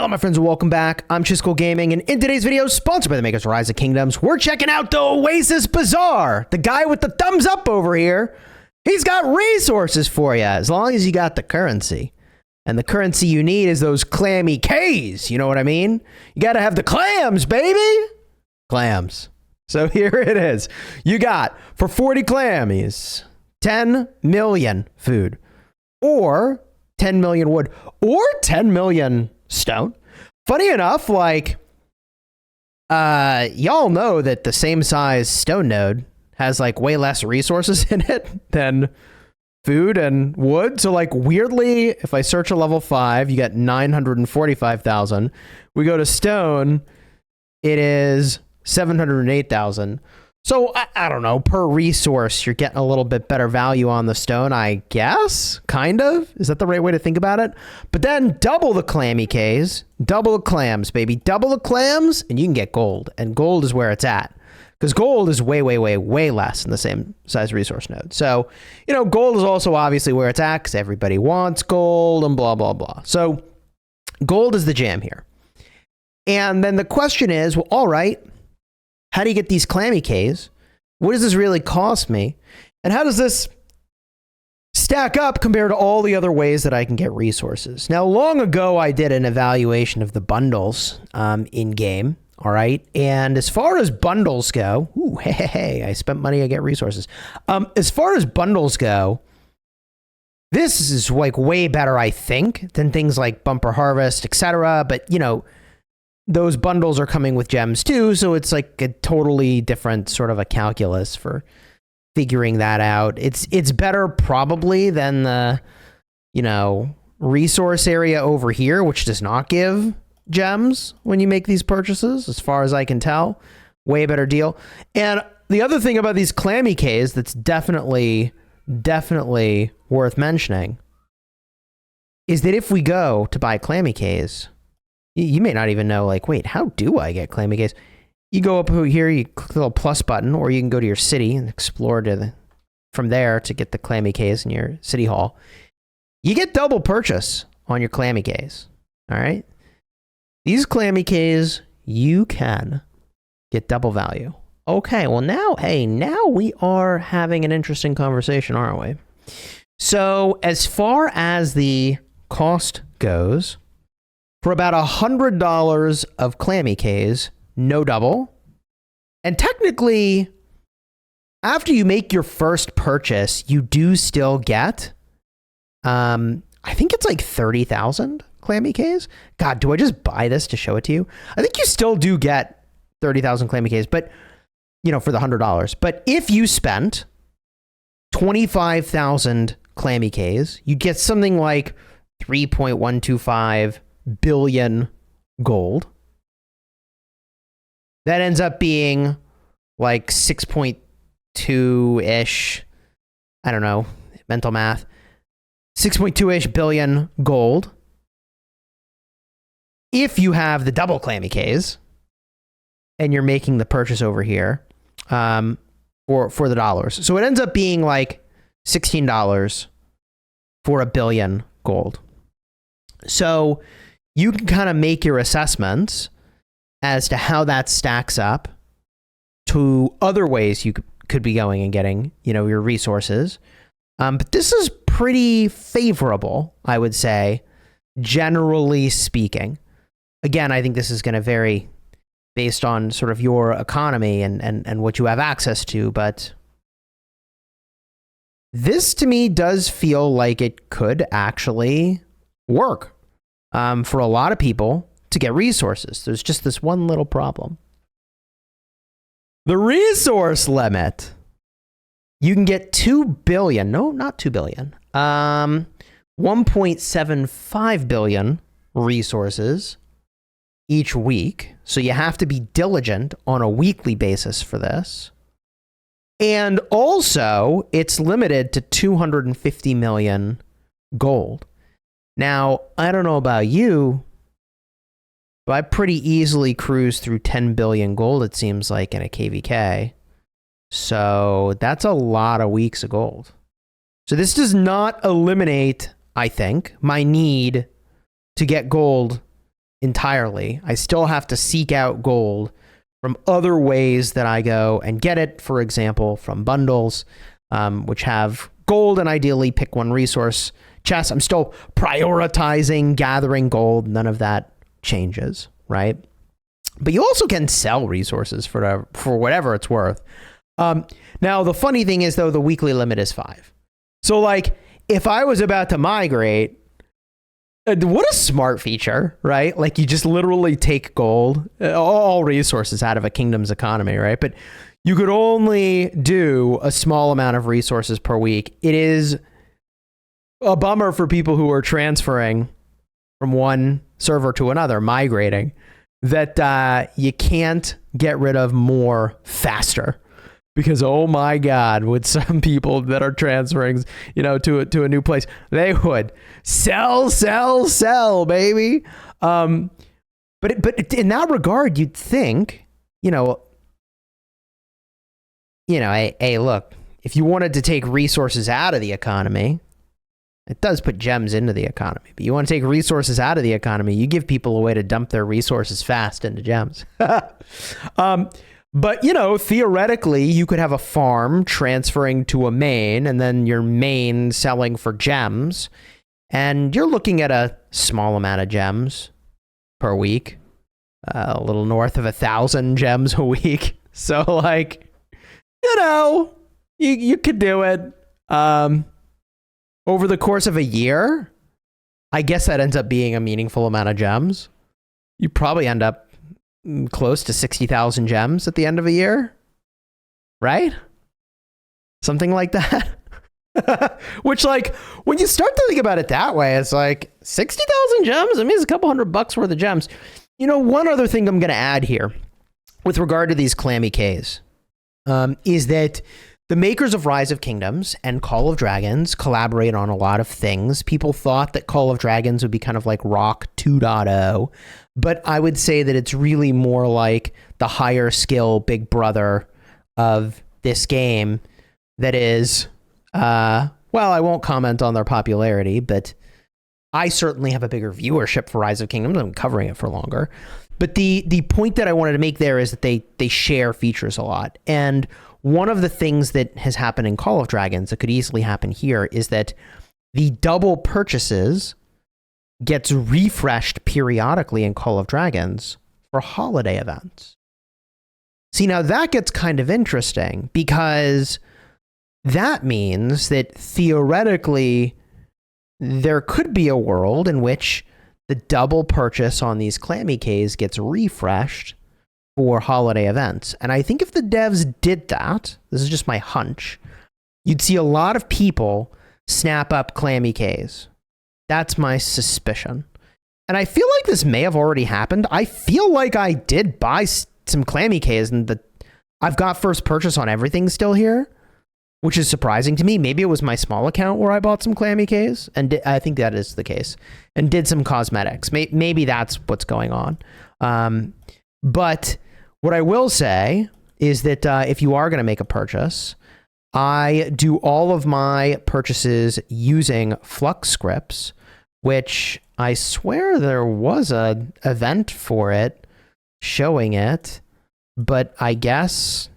Hello, my friends, and welcome back. I'm Chisgule Gaming, and in today's video, sponsored by the makers of Rise of Kingdoms, we're checking out the Oasis Bazaar. The guy with the thumbs up over here, he's got resources for you, as long as you got the currency. And the currency you need is those clammy K's, you know what I mean? You gotta have the clams, baby! Clams. So here it is. You got, for 40 clammies, 10 million food, or 10 million wood, or 10 million stone. Funny enough, like, y'all know that the same size stone node has like way less resources in it than food and wood. So like weirdly, if I search a level 5, you get 945,000. We go to stone, it is 708,000. So I don't know, per resource, you're getting a little bit better value on the stone, I guess, kind of. Is that the right way to think about it? But then double the clammy Ks, double the clams, baby, double the clams, and you can get gold. And gold is where it's at, because gold is way, way, way, way less than the same size resource node. So, you know, gold is also obviously where it's at, because everybody wants gold and blah, blah, blah. So gold is the jam here. And then the question is, well, all right, how do you get these clammy Ks? What does this really cost me? And how does this stack up compared to all the other ways that I can get resources? Now, long ago, I did an evaluation of the bundles in game. All right. And as far as bundles go, ooh, hey, I spent money, I get resources. As far as bundles go, this is like way better, I think, than things like bumper harvest, etc. But, you know, those bundles are coming with gems too, so it's like a totally different sort of a calculus for figuring that out. It's better probably than the, you know, resource area over here, which does not give gems when you make these purchases, as far as I can tell. Way better deal. And the other thing about these clammy Ks that's definitely worth mentioning is that if we go to buy clammy Ks, you may not even know, like, wait, how do I get clammy Ks? You go up here, you click the little plus button, or you can go to your city and explore from there to get the clammy Ks in your city hall. You get double purchase on your clammy Ks, all right? These clammy Ks, you can get double value. Okay, well now, hey, now we are having an interesting conversation, aren't we? So as far as the cost goes, for about $100 of clammy Ks, no double. And technically, after you make your first purchase, you do still get, I think it's like 30,000 clammy Ks. God, do I just buy this to show it to you? I think you still do get 30,000 clammy Ks, but, you know, for the $100. But if you spent 25,000 clammy Ks, you get something like 3.125 billion gold. That ends up being like 6.2-ish, I don't know, mental math, 6.2-ish billion gold. If you have the double clammy Ks and you're making the purchase over here for the dollars. So it ends up being like $16 for a billion gold. So you can kind of make your assessments as to how that stacks up to other ways you could be going and getting, you know, your resources. But this is pretty favorable, I would say, generally speaking. Again, I think this is going to vary based on sort of your economy and what you have access to, but this to me does feel like it could actually work. For a lot of people to get resources. There's just this one little problem. The resource limit. You can get 2 billion. No, not 2 billion. 1.75 billion resources each week. So you have to be diligent on a weekly basis for this. And also, it's limited to 250 million gold. Now, I don't know about you, but I pretty easily cruise through 10 billion gold, it seems like, in a KVK. So that's a lot of weeks of gold. So this does not eliminate, I think, my need to get gold entirely. I still have to seek out gold from other ways that I go and get it. For example, from bundles, which have gold, and ideally pick one resource chests. I'm still prioritizing gathering gold. None of that changes, right? But you also can sell resources for whatever it's worth. Now, the funny thing is, though, the weekly limit is 5. So, like, if I was about to migrate, what a smart feature, right? Like, you just literally take gold, all resources out of a kingdom's economy, right? But you could only do a small amount of resources per week. It is a bummer for people who are transferring from one server to another, migrating, that you can't get rid of more faster. Because, oh my God, with some people that are transferring, to a new place, they would sell, baby. But in that regard, you'd think, hey, look, if you wanted to take resources out of the economy, it does put gems into the economy. But you want to take resources out of the economy, you give people a way to dump their resources fast into gems. But, theoretically, you could have a farm transferring to a main and then your main selling for gems. And you're looking at a small amount of gems per week, a little north of 1,000 gems a week. So, like, you could do it. Over the course of a year, I guess that ends up being a meaningful amount of gems. You probably end up close to 60,000 gems at the end of a year, right? Something like that. Which, like, when you start to think about it that way, it's like 60,000 gems. I mean, it's a couple $100 worth of gems. One other thing I'm going to add here with regard to these clammy Ks is that the makers of Rise of Kingdoms and Call of Dragons collaborate on a lot of things. People thought that Call of Dragons would be kind of like Rock 2.0, but I would say that it's really more like the higher skill big brother of this game that is, I won't comment on their popularity, but I certainly have a bigger viewership for Rise of Kingdoms. I'm covering it for longer. But the point that I wanted to make there is that they share features a lot. And one of the things that has happened in Call of Dragons that could easily happen here is that the double purchases gets refreshed periodically in Call of Dragons for holiday events. See, now that gets kind of interesting because that means that theoretically there could be a world in which the double purchase on these clammy Ks gets refreshed for holiday events. And I think if the devs did that, this is just my hunch, you'd see a lot of people snap up clammy Ks. That's my suspicion. And I feel like this may have already happened. I feel like I did buy some clammy Ks and I've got first purchase on everything still here, which is surprising to me. Maybe it was my small account where I bought some clammy Ks, and I think that is the case, and did some cosmetics. Maybe that's what's going on. But what I will say is that if you are going to make a purchase, I do all of my purchases using Flux scripts, which I swear there was an event for it showing it, but I guess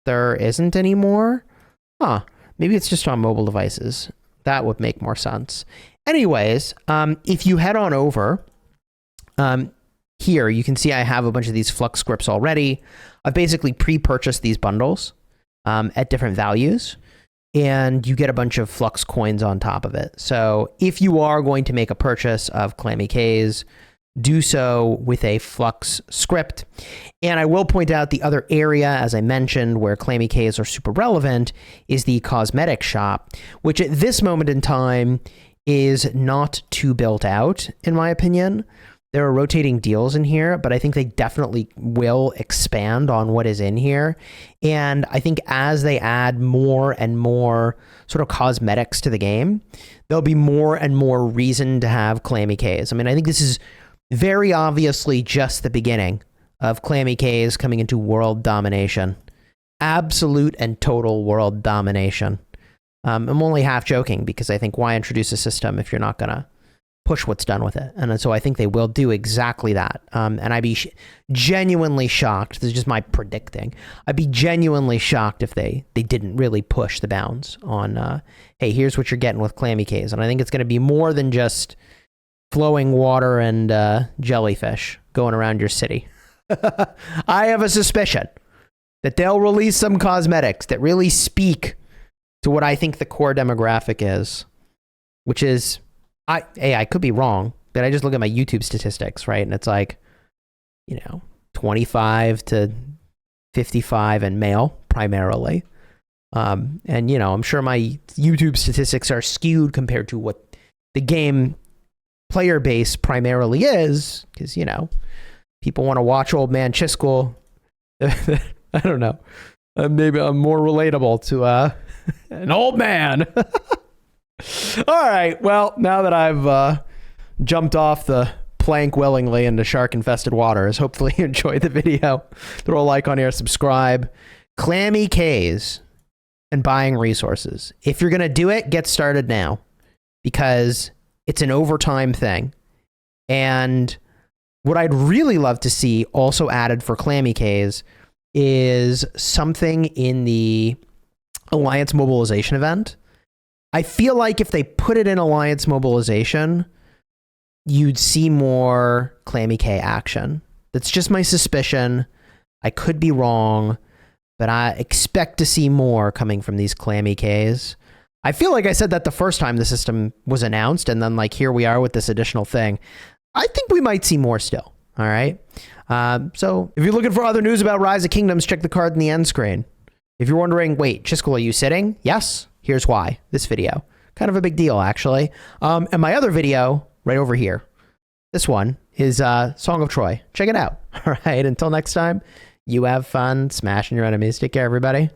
there isn't anymore. Maybe it's just on mobile devices. That would make more sense. Anyways, if you head on over, here you can see I have a bunch of these Flux scripts already. I've basically pre-purchased these bundles at different values, and you get a bunch of Flux coins on top of it. So if you are going to make a purchase of clammy Ks, do so with a Flux script. And I will point out the other area, as I mentioned, where clammy Ks are super relevant is the cosmetic shop, which at this moment in time is not too built out, in my opinion. There are rotating deals in here, but I think they definitely will expand on what is in here. And I think as they add more and more sort of cosmetics to the game, there'll be more and more reason to have clammy Ks. I mean, I think this is very obviously just the beginning of clammy Ks coming into world domination. Absolute and total world domination. I'm only half joking because I think why introduce a system if you're not going to push what's done with it. And so I think they will do exactly that. And I'd be genuinely shocked. This is just my predicting. I'd be genuinely shocked if they didn't really push the bounds on, hey, here's what you're getting with clammy cays. And I think it's going to be more than just flowing water and jellyfish going around your city. I have a suspicion that they'll release some cosmetics that really speak to what I think the core demographic is, which is, I could be wrong, but I just look at my YouTube statistics, right? And it's like, 25 to 55 and male primarily. And, I'm sure my YouTube statistics are skewed compared to what the game player base primarily is, because, people want to watch old man Chisgule. I don't know. Maybe I'm more relatable to an old man. All right. Well, now that I've jumped off the plank willingly into shark-infested waters, hopefully you enjoyed the video. Throw a like on here, subscribe. Clammy cays and buying resources. If you're going to do it, get started now, because it's an overtime thing. And what I'd really love to see also added for clammy cays is something in the Alliance Mobilization event. I feel like if they put it in Alliance Mobilization, you'd see more clammy cay action. That's just my suspicion. I could be wrong, but I expect to see more coming from these clammy cays. I feel like I said that the first time the system was announced, and then here we are with this additional thing. I think we might see more still. All right. So if you're looking for other news about Rise of Kingdoms, check the card in the end screen. If you're wondering, wait, Chisgule, are you sitting? Yes. Here's why. This video. Kind of a big deal, actually. And my other video right over here. This one is Song of Troy. Check it out. All right. Until next time, you have fun smashing your enemies. Take care, everybody.